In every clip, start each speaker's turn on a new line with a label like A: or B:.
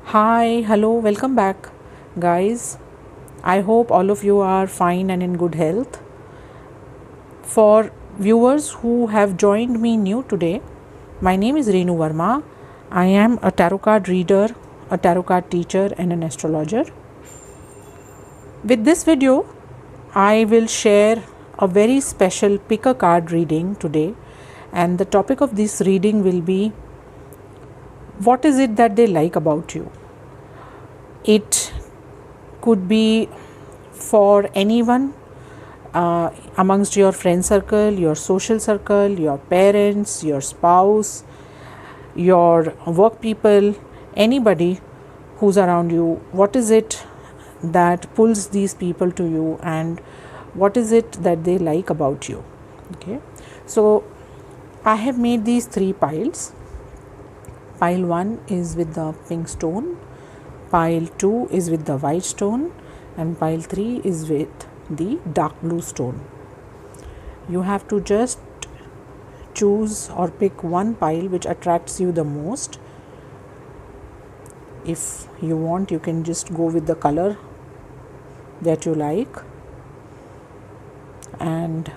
A: Hi, hello, welcome back, guys. I hope all of you are fine and in good health. For viewers who have joined me new today, my name is Renu Verma. I am a tarot card reader, a tarot card teacher, and an astrologer. With this video, I will share a very special pick a card reading today, and the topic of this reading will be what is it that they like about you. It could be for anyone amongst your friend circle, your social circle, your parents, your spouse, your work people, anybody who's around you. What is it that pulls these people to you, and what is it that they like about you? Okay, so I have made these three piles. Pile 1 is with the pink stone, pile 2 is with the white stone, and pile 3 is with the dark blue stone. You have to just choose or pick one pile which attracts you the most. If you want, you can just go with the color that you like and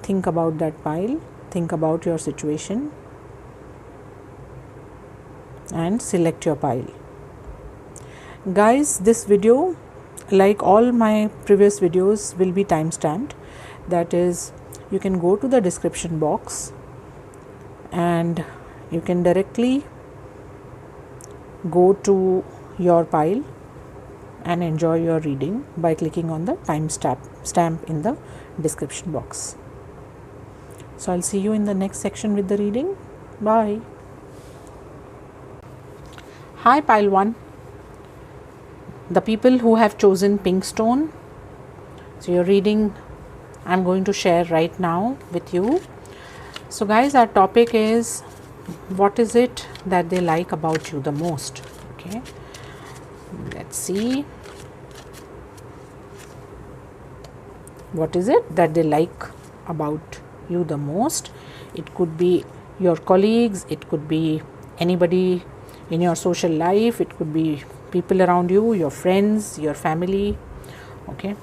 A: think about that pile, think about your situation and select your pile. Guys, this video, like all my previous videos, will be time stamped. That is, you can go to the description box and you can directly go to your pile and enjoy your reading by clicking on the time stamp in the description box. So I'll see you in the next section with the reading. Bye. Hi, pile 1. The people who have chosen pink stone. So your reading I'm going to share right now with you. So guys, our topic is what is it that they like about you the most. Okay, let's see. What is it that they like about you the most? It could be your colleagues, it could be anybody in your social life, it could be people around you, your friends, your family. Okay,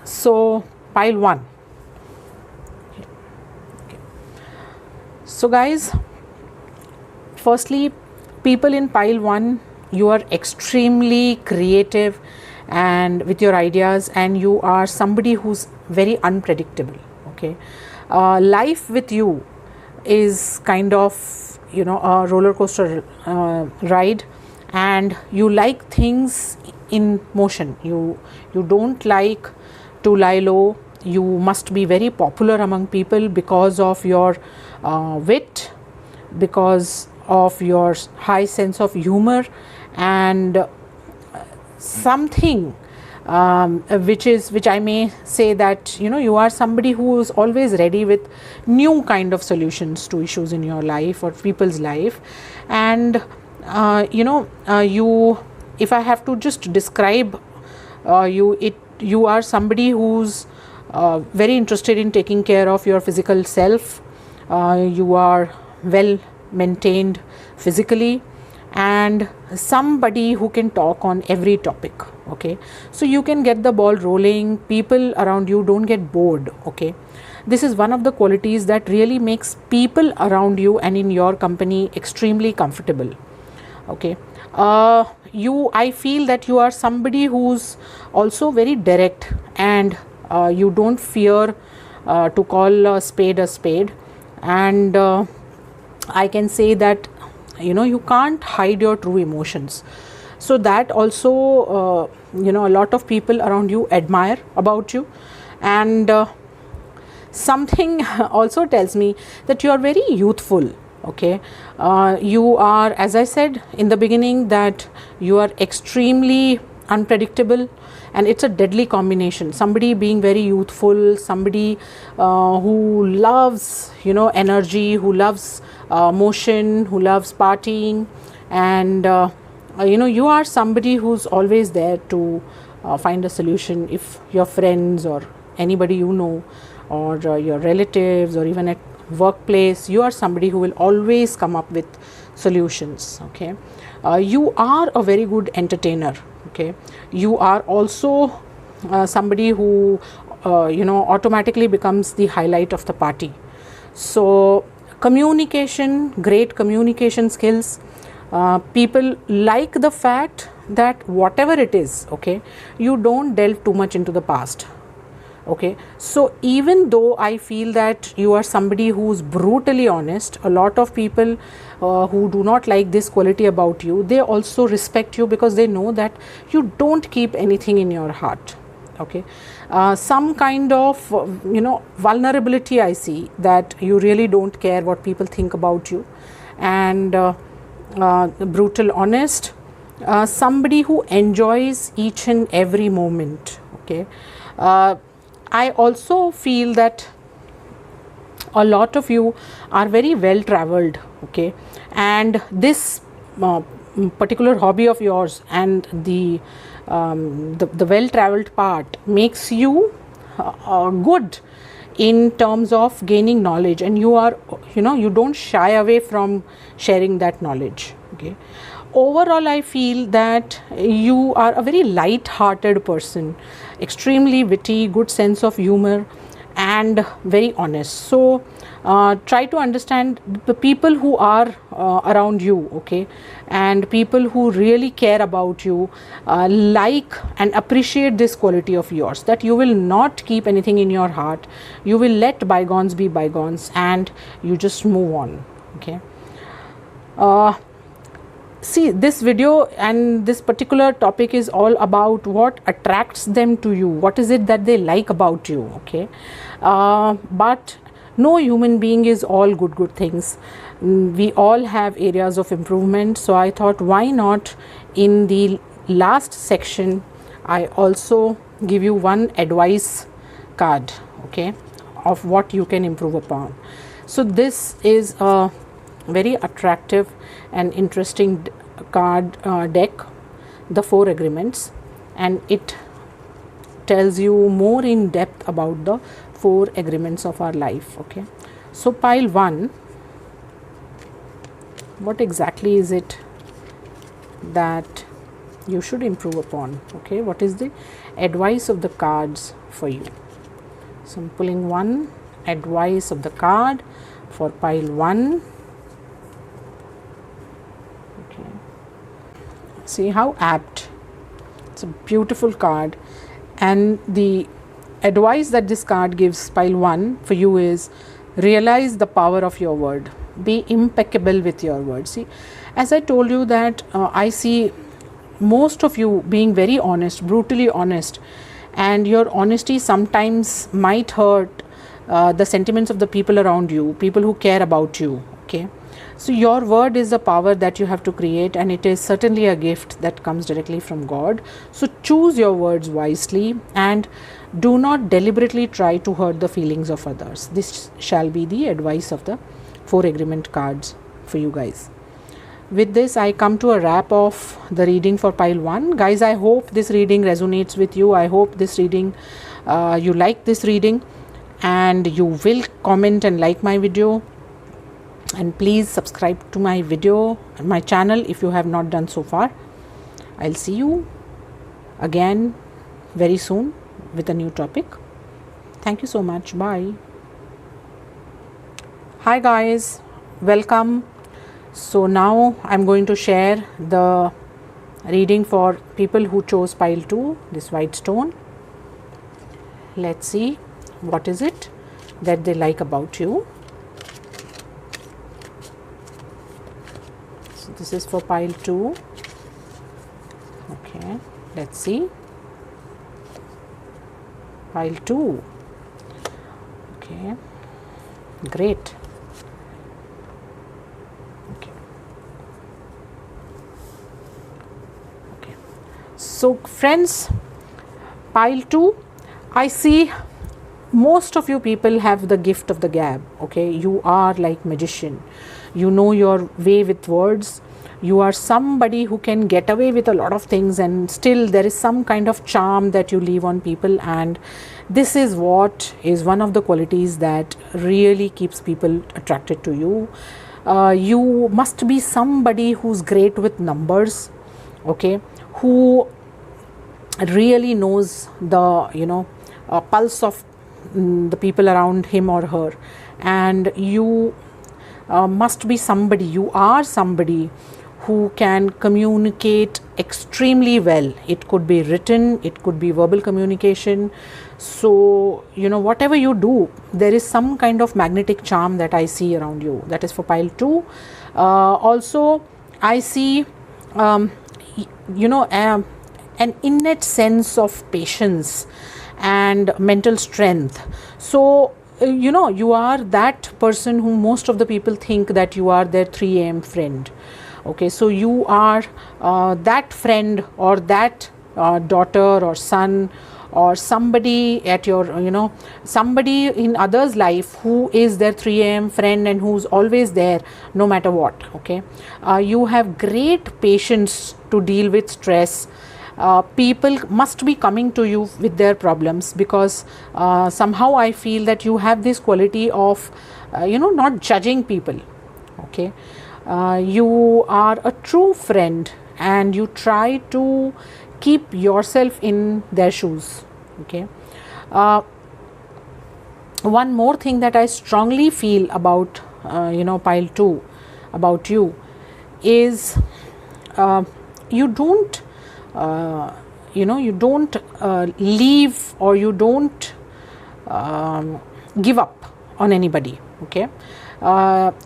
A: so pile 1. Okay. So guys, firstly, people in pile 1, you are extremely creative and with your ideas, and you are somebody who's very unpredictable. Okay, life with you is kind of a roller coaster ride, and you like things in motion. You don't like to lie low. You must be very popular among people because of your wit, because of your high sense of humor, and something which I may say that you are somebody who is always ready with new kind of solutions to issues in your life or people's life. And you, if I have to just describe you are somebody who's very interested in taking care of your physical self. You are well maintained physically, and somebody who can talk on every topic. Okay, so you can get the ball rolling. People around you don't get bored. Okay, this is one of the qualities that really makes people around you and in your company extremely comfortable. Okay, I feel that you are somebody who's also very direct, and you don't fear to call a spade, and I can say that you can't hide your true emotions. So that also a lot of people around you admire about you. And something also tells me that you are very youthful. Okay, you are, as I said in the beginning, that you are extremely unpredictable, and it's a deadly combination. Somebody being very youthful, somebody who loves energy, who loves motion, who loves partying, and you are somebody who's always there to find a solution. If your friends or anybody or your relatives, or even at workplace, you are somebody who will always come up with solutions. Okay, you are a very good entertainer. Okay, you are also somebody who automatically becomes the highlight of the party. So communication, great communication skills. People like the fact that whatever it is, okay, you don't delve too much into the past. Okay, so even though I feel that you are somebody who's brutally honest, a lot of people who do not like this quality about you, they also respect you because they know that you don't keep anything in your heart. Okay, some kind of vulnerability I see, that you really don't care what people think about you, and brutal honest, somebody who enjoys each and every moment. Okay, I also feel that a lot of you are very well traveled. Okay, and this particular hobby of yours and the well traveled part makes you good in terms of gaining knowledge, and you are, you don't shy away from sharing that knowledge. Okay, overall I feel that you are a very light hearted person, extremely witty, good sense of humor, and very honest. So try to understand the people who are around you. Okay, and people who really care about you like and appreciate this quality of yours, that you will not keep anything in your heart, you will let bygones be bygones, and you just move on. Okay, see, this video and this particular topic is all about what attracts them to you, what is it that they like about you. Okay, but no human being is all good things. We all have areas of improvement. So I thought, why not in the last section I also give you one advice card, okay, of what you can improve upon. So this is a very attractive and interesting card deck, the 4 agreements, and it tells you more in depth about the 4 agreements of our life. Okay, so pile 1, what exactly is it that you should improve upon? Okay, what is the advice of the cards for you? So I'm pulling one advice of the card for pile 1. Okay, see how apt, it's a beautiful card, and the advice that this card gives pile 1 for you is realize the power of your word, be impeccable with your word. See, as I told you that I see most of you being very honest, brutally honest, and your honesty sometimes might hurt the sentiments of the people around you, people who care about you. Okay, so your word is the power that you have to create, and it is certainly a gift that comes directly from God. So choose your words wisely and do not deliberately try to hurt the feelings of others. This shall be the advice of the 4 agreement cards for you guys. With this, I come to a wrap of the reading for pile 1. Guys, I hope this reading resonates with you. I hope this reading, you like this reading, and you will comment and like my video. And please subscribe to my video, my channel, if you have not done so far. I'll see you again very soon with a new topic. Thank you so much. Bye. Hi guys, welcome. So now I'm going to share the reading for people who chose pile 2, this white stone. Let's see what is it that they like about you. So this is for pile 2. Okay, let's see. Pile 2. Okay, great. So friends, pile 2, I see most of you people have the gift of the gab. Okay, you are like magician, you know your way with words, you are somebody who can get away with a lot of things, and still there is some kind of charm that you leave on people, and this is what is one of the qualities that really keeps people attracted to you. You must be somebody who's great with numbers, okay, who really knows the pulse of the people around him or her. And you must be somebody, you are somebody who can communicate extremely well. It could be written, it could be verbal communication. So whatever you do, there is some kind of magnetic charm that I see around you. That is for pile 2. Also I see an innate sense of patience and mental strength. So you are that person who most of the people think that you are their 3 a.m. friend. Okay, so you are that friend or that daughter or son or somebody at your somebody in others life who is their 3 a.m. friend and who's always there no matter what. Okay, you have great patience to deal with stress. People must be coming to you with their problems, because somehow I feel that you have this quality of not judging people. Okay, you are a true friend and you try to keep yourself in their shoes. Okay, one more thing that I strongly feel about pile 2 about you is you don't you don't leave, or you don't give up on anybody. Okay,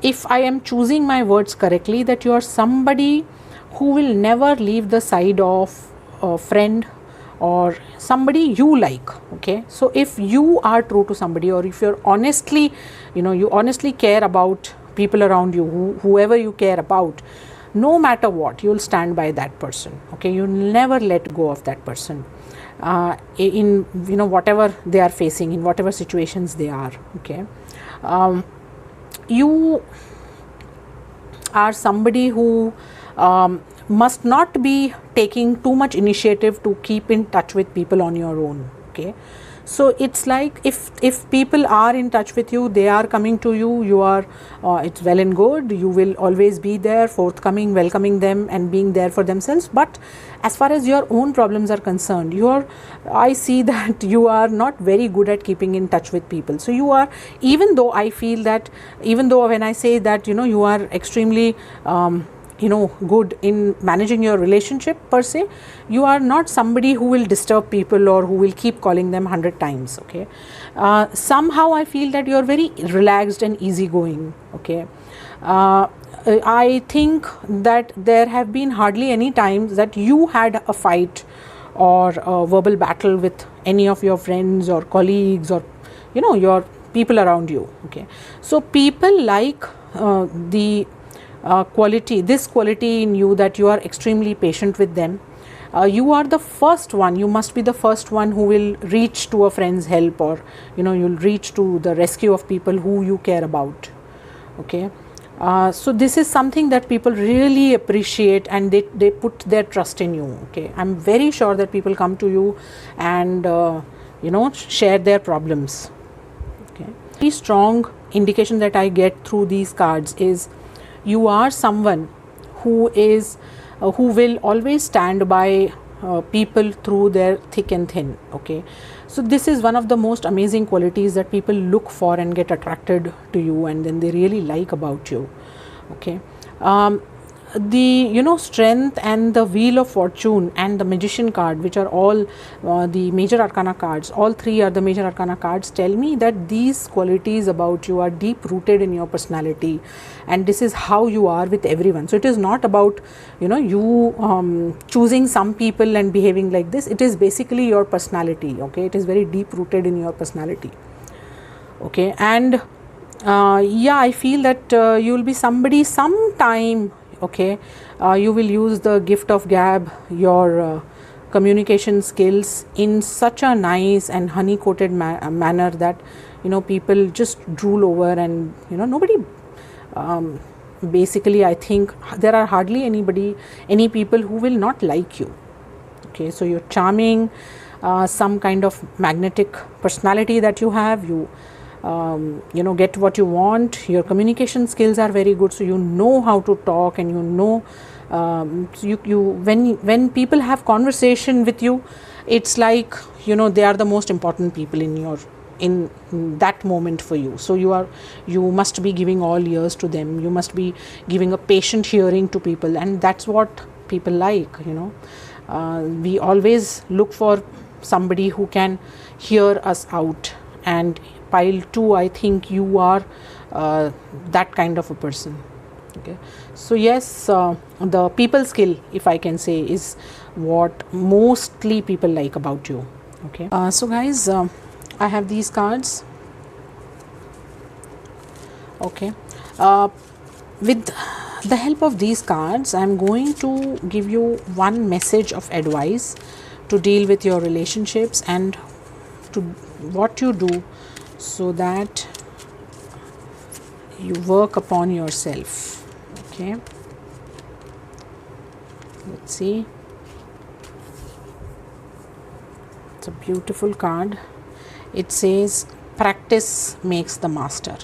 A: if I am choosing my words correctly, that you are somebody who will never leave the side of a friend or somebody you like. Okay, so if you are true to somebody, or if you're honestly you honestly care about people around you, whoever you care about, no matter what, you'll stand by that person. Okay, you'll never let go of that person in whatever they are facing, in whatever situations they are. Okay, you are somebody who must not be taking too much initiative to keep in touch with people on your own. Okay, so it's like if people are in touch with you, they are coming to you, you are it's well and good, you will always be there, forthcoming, welcoming them and being there for themselves. But as far as your own problems are concerned, I see that you are not very good at keeping in touch with people. So you are, even though I feel that, even though when I say that you are extremely good in managing your relationship per se, you are not somebody who will disturb people or who will keep calling them 100 times. Okay, somehow I feel that you are very relaxed and easygoing. Okay, I think that there have been hardly any times that you had a fight or a verbal battle with any of your friends or colleagues or your people around you. Okay, so people like this quality in you, that you are extremely patient with them. You are the first one, you must be the first one who will reach to a friend's help, or you'll reach to the rescue of people who you care about. Okay, so this is something that people really appreciate, and they put their trust in you. Okay, I'm very sure that people come to you and share their problems. Okay, very strong indication that I get through these cards is you are someone who will always stand by people through their thick and thin. Okay, so this is one of the most amazing qualities that people look for and get attracted to you, and then they really like about you. Okay, the strength and the wheel of fortune and the magician card, which are all the major arcana cards, all 3 are the major arcana cards, tell me that these qualities about you are deep rooted in your personality, and this is how you are with everyone. So it is not about you choosing some people and behaving like this. It is basically your personality. Okay, it is very deep rooted in your personality. Okay, and yeah, I feel that you will be somebody sometime. Okay, you will use the gift of gab, your communication skills, in such a nice and honey coated manner that people just drool over, and nobody basically, I think there are hardly any people who will not like you. Okay, so you're charming, some kind of magnetic personality that you have. You get what you want. Your communication skills are very good, so you know how to talk, and when people have conversation with you, it's like they are the most important people in that moment for you. So you must be giving all ears to them. You must be giving a patient hearing to people, and that's what people like. We always look for somebody who can hear us out, and pile 2, I think you are that kind of a person. Okay, so yes, the people skill, if I can say, is what mostly people like about you. Okay, so guys, I have these cards. Okay, with the help of these cards, I'm going to give you one message of advice to deal with your relationships, and to what you do so that you work upon yourself. Okay, let's see. It's a beautiful card. It says, practice makes the master.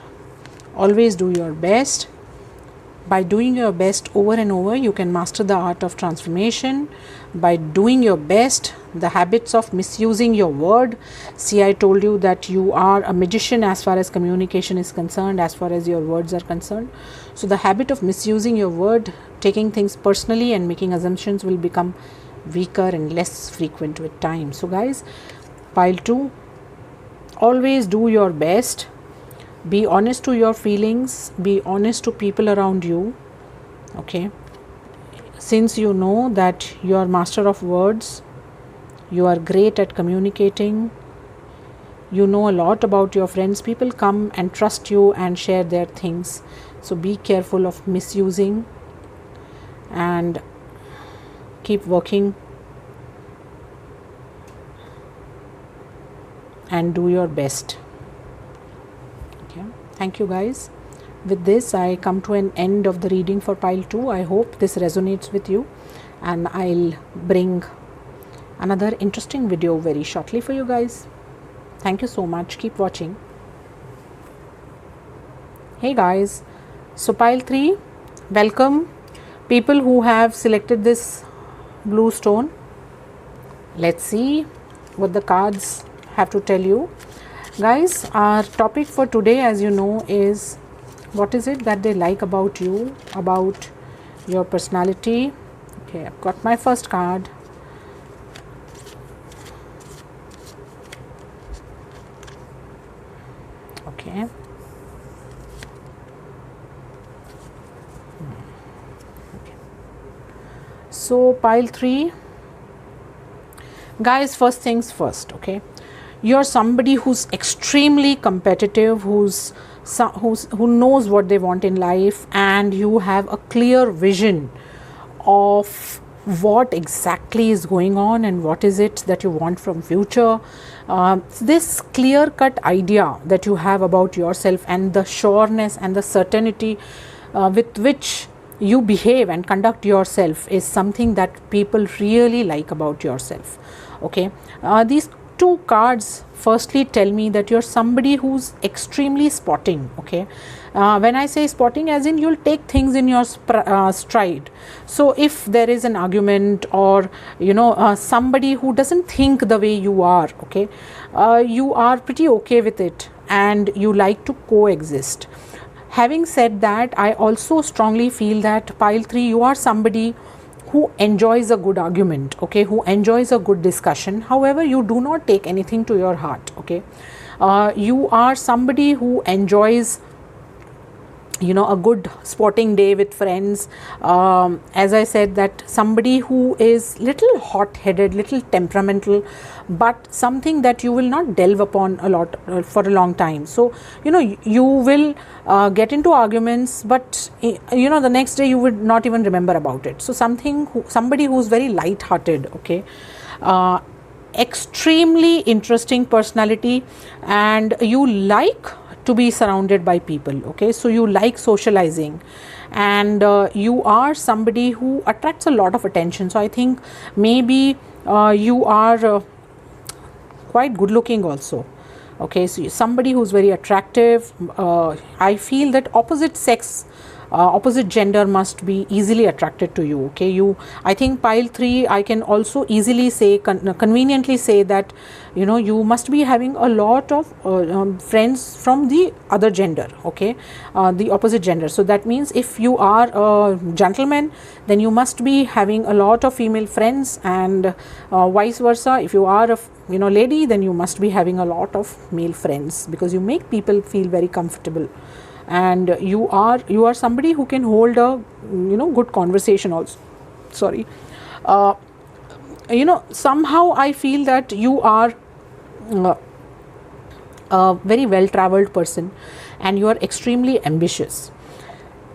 A: Always do your best. By doing your best over and over, you can master the art of transformation. By doing your best, the habits of misusing your word. See, I told you that you are a magician as far as communication is concerned, as far as your words are concerned. So the habit of misusing your word, taking things personally and making assumptions will become weaker and less frequent with time. So guys, pile 2, always do your best. Be honest to your feelings. Be honest to people around you. Okay, since you know that you are master of words, you are great at communicating, you know a lot about your friends, people come and trust you and share their things. So be careful of misusing, and keep working and do your best. Okay, thank you guys. With this, I come to an end of the reading for pile 2. I hope this resonates with you, and I'll bring another interesting video very shortly for you guys. Thank you so much. Keep watching. Hey guys, so pile 3, welcome people who have selected this blue stone. Let's see what the cards have to tell you. Guys, our topic for today, as you know, is what is it that they like about you, about your personality. Okay, I've got my first card. Okay. Okay. So pile 3, guys, first things first. Okay, you're somebody who's extremely competitive, who knows what they want in life, and you have a clear vision of what exactly is going on and what is it that you want from future. This clear cut idea that you have about yourself, and the sureness and the certainty with which you behave and conduct yourself, is something that people really like about yourself. Okay, these 2 cards firstly tell me that you're somebody who's extremely spotting. Okay, when I say spotting, as in you'll take things in your stride. So if there is an argument, or somebody who doesn't think the way you are, okay, you are pretty okay with it, and you like to coexist. Having said that, I also strongly feel that pile 3, you are somebody who enjoys a good argument, okay, who enjoys a good discussion. However, you do not take anything to your heart. Okay, you are somebody who enjoys a good sporting day with friends. As I said, that somebody who is little hot-headed, little temperamental, but something that you will not delve upon a lot for a long time. So you will get into arguments, but the next day you would not even remember about it. So somebody who's very light-hearted. Okay, extremely interesting personality, and you like to be surrounded by people. Okay, so you like socializing, and you are somebody who attracts a lot of attention. So I think maybe you are quite good looking also. Okay, so somebody who's very attractive. I feel that opposite gender must be easily attracted to you. Okay, I think pile 3, I can also easily say, conveniently say that, you know, you must be having a lot of friends from the other gender. Okay, the opposite gender. So that means if you are a gentleman, then you must be having a lot of female friends, and vice versa. If you are a lady, then you must be having a lot of male friends, because you make people feel very comfortable, and you are somebody who can hold a good conversation also. Sorry. Somehow I feel that you are a very well traveled person, and you are extremely ambitious,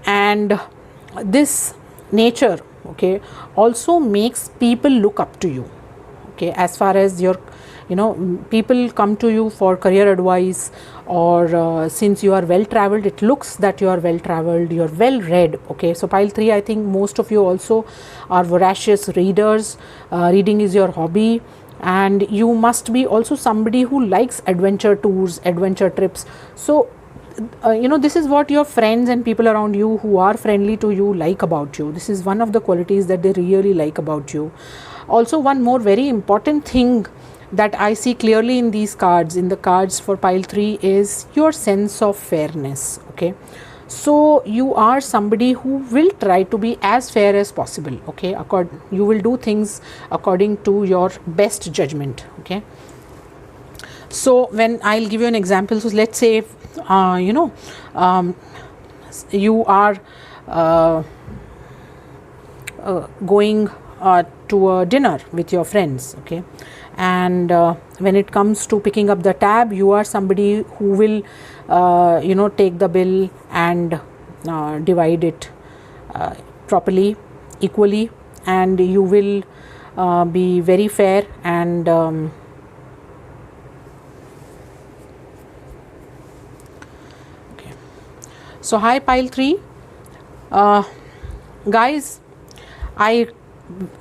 A: and this nature, okay, also makes people look up to you. Okay, as far as your people come to you for career advice, or since you are well traveled, it looks that you are well traveled, you are well read. Okay, so pile 3, I think most of you also are voracious readers. Reading is your hobby, and you must be also somebody who likes adventure tours, adventure trips. So this is what your friends and people around you who are friendly to you like about you. This is one of the qualities that they really like about you. Also, one more very important thing that I see clearly in these cards, in the cards for pile 3, is your sense of fairness. Okay, so you are somebody who will try to be as fair as possible. Okay, you will do things according to your best judgment. Okay, so when I'll give you an example, so let's say you are going to a dinner with your friends. Okay, and when it comes to picking up the tab, you are somebody who will take the bill and divide it properly, equally, and you will be very fair, and okay. So hi pile 3, guys, I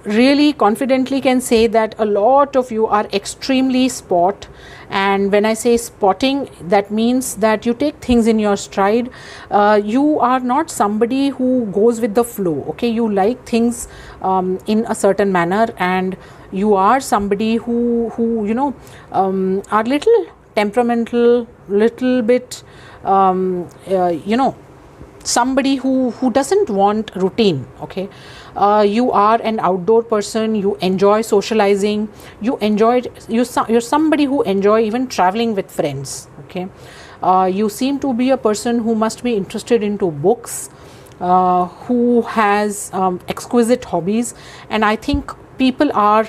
A: really confidently can say that a lot of you are extremely spot, and when I say spotting, that means that you take things in your stride. You are not somebody who goes with the flow. Okay, you like things in a certain manner, and you are somebody who are little temperamental, little bit somebody who doesn't want routine. Okay, you are an outdoor person, you enjoy socializing, you're somebody who enjoy even traveling with friends. Okay, you seem to be a person who must be interested into books, who has exquisite hobbies, and I think people are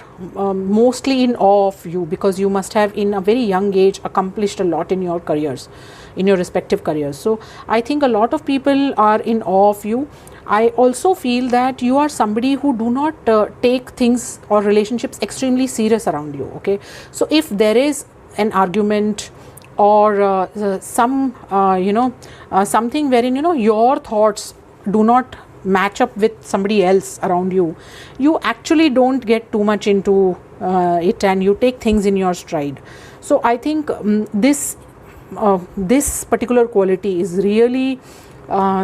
A: mostly in awe of you, because you must have in a very young age accomplished a lot in your careers, in your respective careers. So I think a lot of people are in awe of you. I also feel that you are somebody who do not take things or relationships extremely serious around you. Okay, so if there is an argument or something wherein your thoughts do not match up with somebody else around you, you actually don't get too much into it, and you take things in your stride. So I think this particular quality is really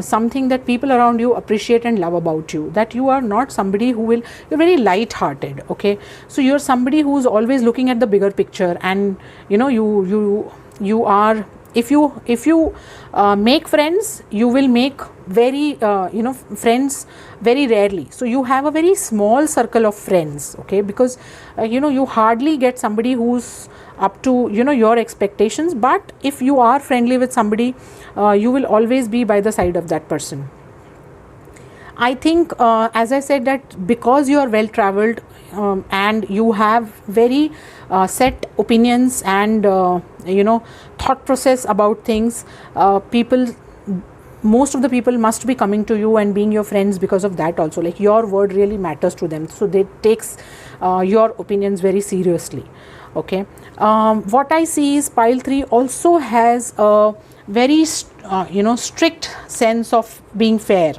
A: something that people around you appreciate and love about you, that you are not somebody you're very light hearted. Okay, so you're somebody who's always looking at the bigger picture, and you are, if you make friends, you will make very friends very rarely. So you have a very small circle of friends. Okay, because you hardly get somebody who's up to your expectations, but if you are friendly with somebody, you will always be by the side of that person. I think as I said, that because you are well traveled, and you have very set opinions and thought process about things, most of the people must be coming to you and being your friends because of that also. Like, your word really matters to them, so they takes your opinions very seriously. Okay, what I see is pile 3 also has a very strict sense of being fair.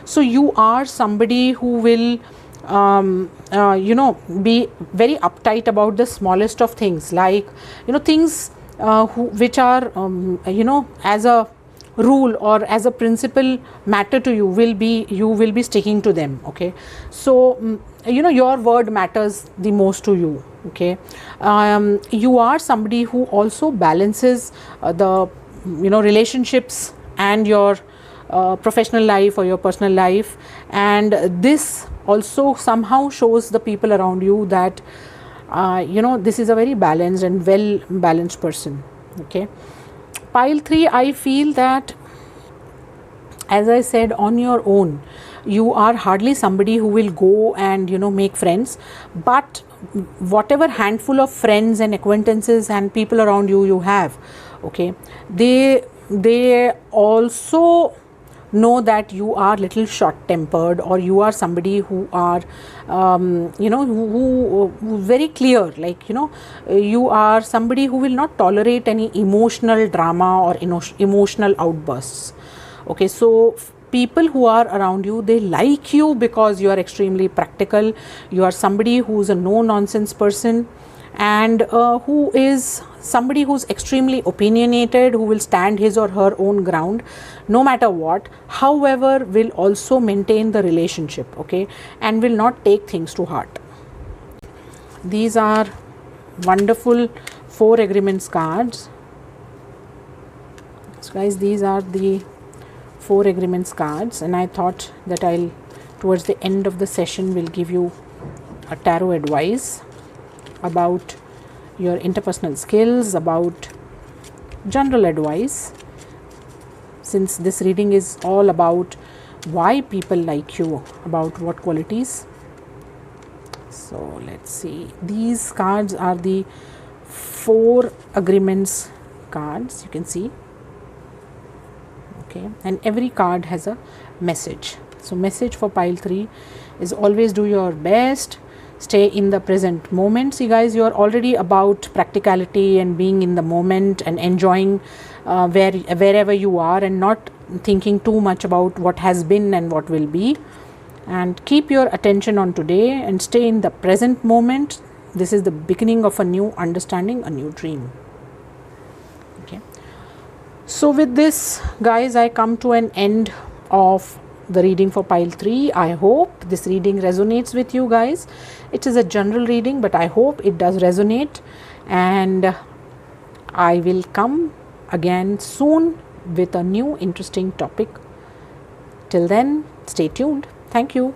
A: So you are somebody who will be very uptight about the smallest of things, like things which are as a rule or as a principle matter to you, you will be sticking to them. Okay, so your word matters the most to you. Okay, you are somebody who also balances the relationships and your professional life or your personal life, and this also somehow shows the people around you that this is a very balanced and well balanced person. Okay, pile 3, I feel that, as I said, on your own you are hardly somebody who will go and make friends, but whatever handful of friends and acquaintances and people around you have, okay, they also know that you are little short tempered, or you are somebody who are who very clear, like you are somebody who will not tolerate any emotional drama or emotional outbursts. Okay, so people who are around you, they like you because you are extremely practical. You are somebody who's a no nonsense person, and who is somebody who's extremely opinionated, who will stand his or her own ground no matter what, however will also maintain the relationship. Okay, and will not take things to heart. These are wonderful 4 agreements cards. So guys, these are the 4 agreements cards, and I thought that I'll towards the end of the session will give you a tarot advice about your interpersonal skills, about general advice, since this reading is all about why people like you, about what qualities. So let's see, these cards are the 4 agreements cards, you can see. Okay, and every card has a message. So message for pile 3 is always do your best, stay in the present moment. See guys, you are already about practicality and being in the moment and enjoying wherever you are, and not thinking too much about what has been and what will be, and keep your attention on today and stay in the present moment. This is the beginning of a new understanding, a new dream. Okay, so with this guys, I come to an end of the reading for pile 3. I hope this reading resonates with you guys. It is a general reading, but I hope it does resonate, and I will come again soon with a new interesting topic. Till then, stay tuned. Thank you.